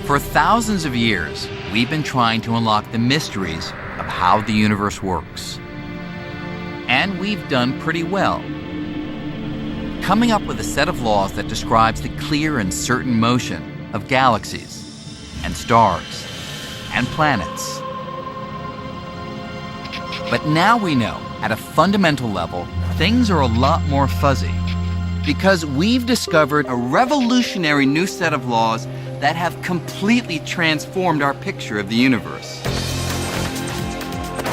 For thousands of years, we've been trying to unlock the mysteries of how the universe works. And we've done pretty well, coming up with a set of laws that describes the clear and certain motion of galaxies and stars and planets. But now we know, at a fundamental level, things are a lot more fuzzy, because we've discovered a revolutionary new set of laws that have completely transformed our picture of the universe.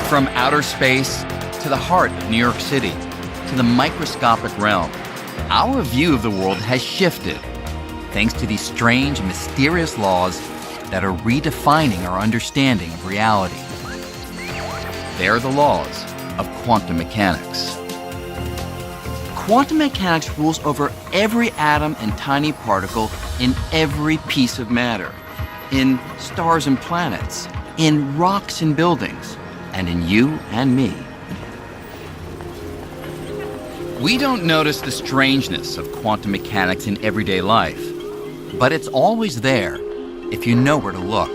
From outer space to the heart of New York City to the microscopic realm, our view of the world has shifted thanks to these strange, mysterious laws that are redefining our understanding of reality. They are the laws of quantum mechanics. Quantum mechanics rules over every atom and tiny particle in every piece of matter, in stars and planets, in rocks and buildings, and in you and me. We don't notice the strangeness of quantum mechanics in everyday life, but it's always there if you know where to look.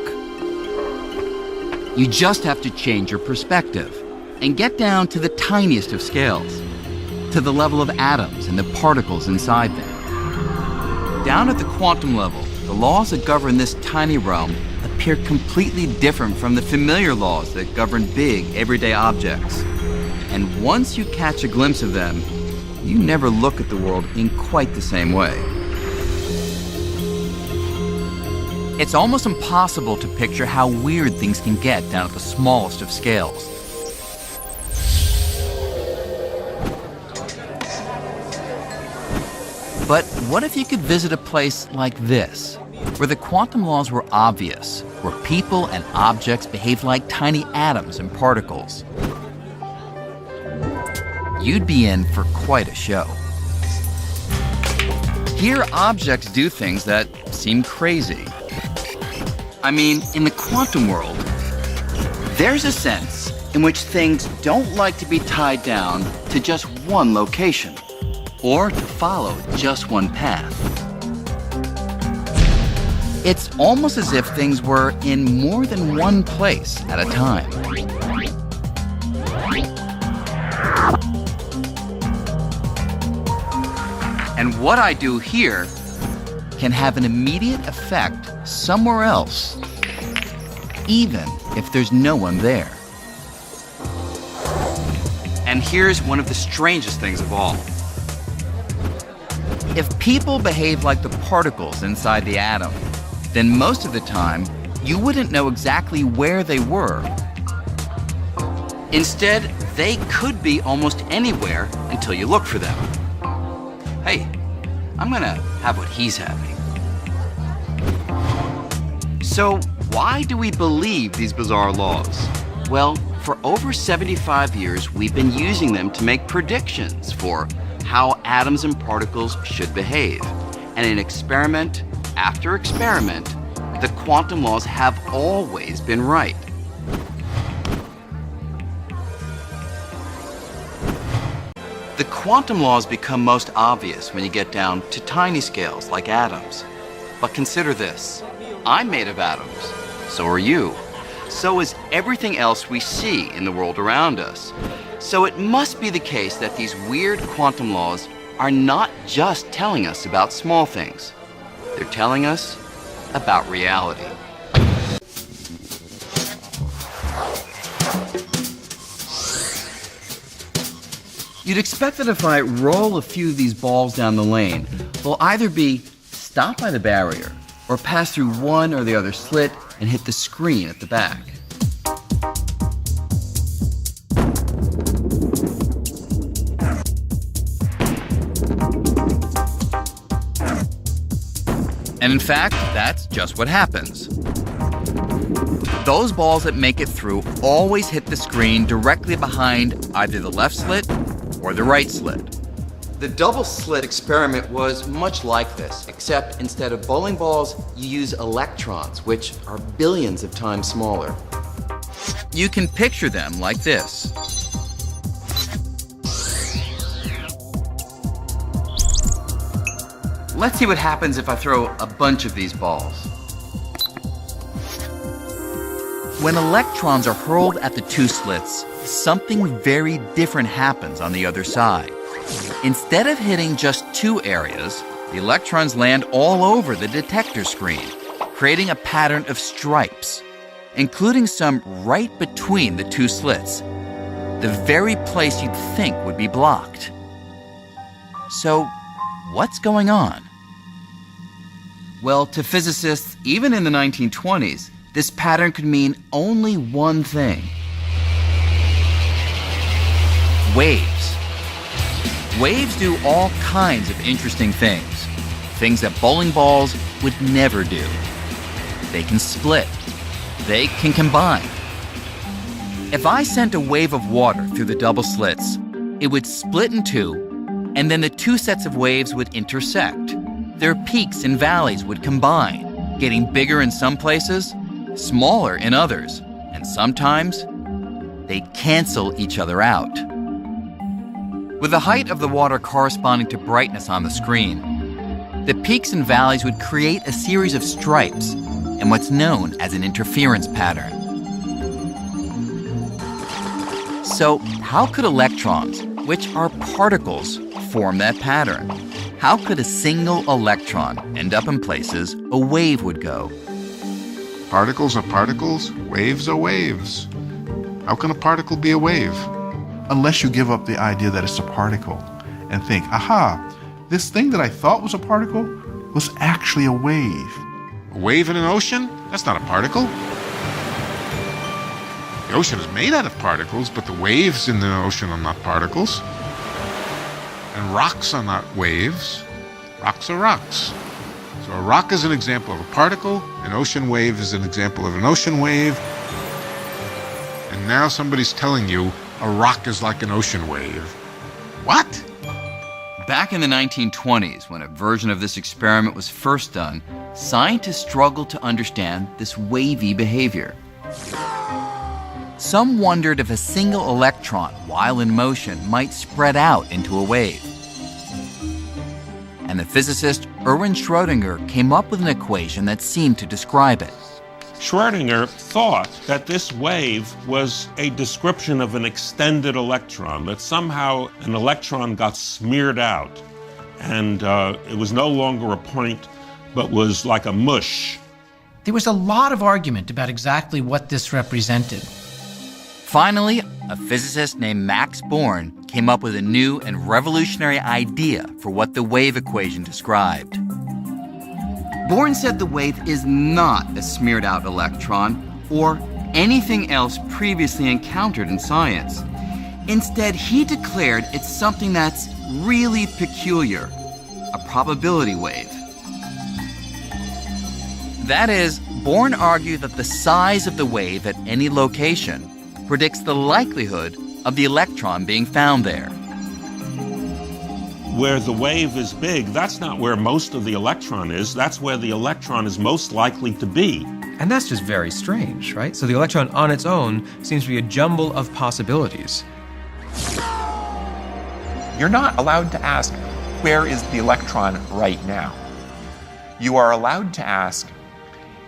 You just have to change your perspective and get down to the tiniest of scales, to the level of atoms and the particles inside them. Down at the quantum level, the laws that govern this tiny realm appear completely different from the familiar laws that govern big, everyday objects. And once you catch a glimpse of them, you never look at the world in quite the same way. It's almost impossible to picture how weird things can get down at the smallest of scales. But what if you could visit a place like this, where the quantum laws were obvious, where people and objects behave like tiny atoms and particles? You'd be in for quite a show. Here, objects do things that seem crazy. I mean, in the quantum world, there's a sense in which things don't like to be tied down to just one location, or to follow just one path. It's almost as if things were in more than one place at a time. And what I do here can have an immediate effect somewhere else, even if there's no one there. And here's one of the strangest things of all. If people behave like the particles inside the atom, then most of the time, you wouldn't know exactly where they were. Instead, they could be almost anywhere until you look for them. Hey, I'm gonna have what he's having. So, why do we believe these bizarre laws? Well, for over 75 years, we've been using them to make predictions for how atoms and particles should behave. And in experiment after experiment, the quantum laws have always been right. The quantum laws become most obvious when you get down to tiny scales like atoms. But consider this. I'm made of atoms. So are you. So is everything else we see in the world around us. So it must be the case that these weird quantum laws are not just telling us about small things. They're telling us about reality. You'd expect that if I roll a few of these balls down the lane, they'll either be stopped by the barrier or pass through one or the other slit and hit the screen at the back. And in fact, that's just what happens. Those balls that make it through always hit the screen directly behind either the left slit or the right slit. The double slit experiment was much like this, except instead of bowling balls, you use electrons, which are billions of times smaller. You can picture them like this. Let's see what happens if I throw a bunch of these balls. When electrons are hurled at the two slits, something very different happens on the other side. Instead of hitting just two areas, the electrons land all over the detector screen, creating a pattern of stripes, including some right between the two slits, the very place you'd think would be blocked. So, what's going on? Well, to physicists, even in the 1920s, this pattern could mean only one thing: waves. Waves do all kinds of interesting things that bowling balls would never do. They can split. They can combine. If I sent a wave of water through the double slits, it would split in two, and then the two sets of waves would intersect. Their peaks and valleys would combine, getting bigger in some places, smaller in others, and sometimes they'd cancel each other out. With the height of the water corresponding to brightness on the screen, the peaks and valleys would create a series of stripes in what's known as an interference pattern. So, how could electrons, which are particles, form that pattern? How could a single electron end up in places a wave would go? Particles are particles, waves are waves. How can a particle be a wave? Unless you give up the idea that it's a particle and think, aha, this thing that I thought was a particle was actually a wave. A wave in an ocean? That's not a particle. The ocean is made out of particles, but the waves in the ocean are not particles. And rocks are not waves. Rocks are rocks. So a rock is an example of a particle, an ocean wave is an example of an ocean wave. And now somebody's telling you a rock is like an ocean wave. What? Back in the 1920s, when a version of this experiment was first done, scientists struggled to understand this wavy behavior. Some wondered if a single electron, while in motion, might spread out into a wave. And the physicist Erwin Schrödinger came up with an equation that seemed to describe it. Schrödinger thought that this wave was a description of an extended electron, that somehow an electron got smeared out, and it was no longer a point, but was like a mush. There was a lot of argument about exactly what this represented. Finally, a physicist named Max Born came up with a new and revolutionary idea for what the wave equation described. Born said the wave is not a smeared out electron or anything else previously encountered in science. Instead, he declared it's something that's really peculiar, a probability wave. That is, Born argued that the size of the wave at any location predicts the likelihood of the electron being found there. Where the wave is big, that's not where most of the electron is. That's where the electron is most likely to be. And that's just very strange, right? So the electron on its own seems to be a jumble of possibilities. You're not allowed to ask, where is the electron right now? You are allowed to ask,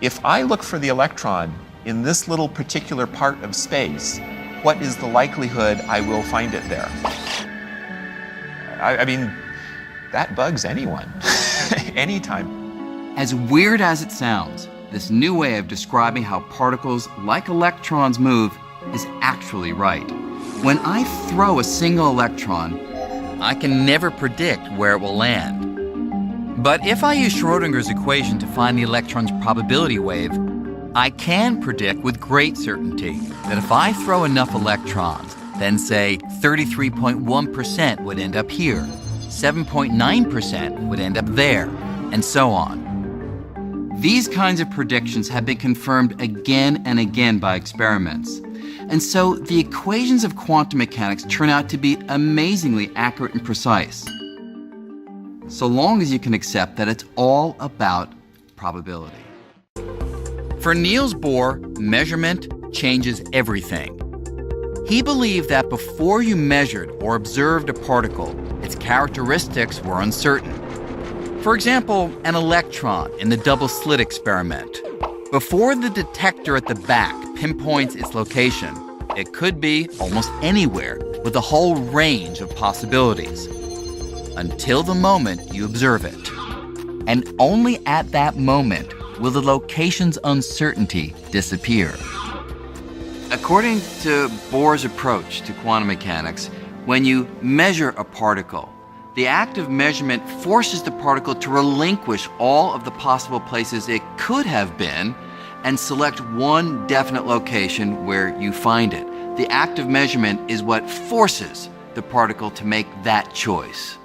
if I look for the electron in this little particular part of space, what is the likelihood I will find it there? I mean, that bugs anyone, anytime. As weird as it sounds, this new way of describing how particles like electrons move is actually right. When I throw a single electron, I can never predict where it will land. But if I use Schrödinger's equation to find the electron's probability wave, I can predict with great certainty that if I throw enough electrons, then say 33.1% would end up here, 7.9% would end up there, and so on. These kinds of predictions have been confirmed again and again by experiments. And so the equations of quantum mechanics turn out to be amazingly accurate and precise, so long as you can accept that it's all about probability. For Niels Bohr, measurement changes everything. He believed that before you measured or observed a particle, its characteristics were uncertain. For example, an electron in the double slit experiment. Before the detector at the back pinpoints its location, it could be almost anywhere with a whole range of possibilities. Until the moment you observe it. And only at that moment will the location's uncertainty disappear. According to Bohr's approach to quantum mechanics, when you measure a particle, the act of measurement forces the particle to relinquish all of the possible places it could have been and select one definite location where you find it. The act of measurement is what forces the particle to make that choice.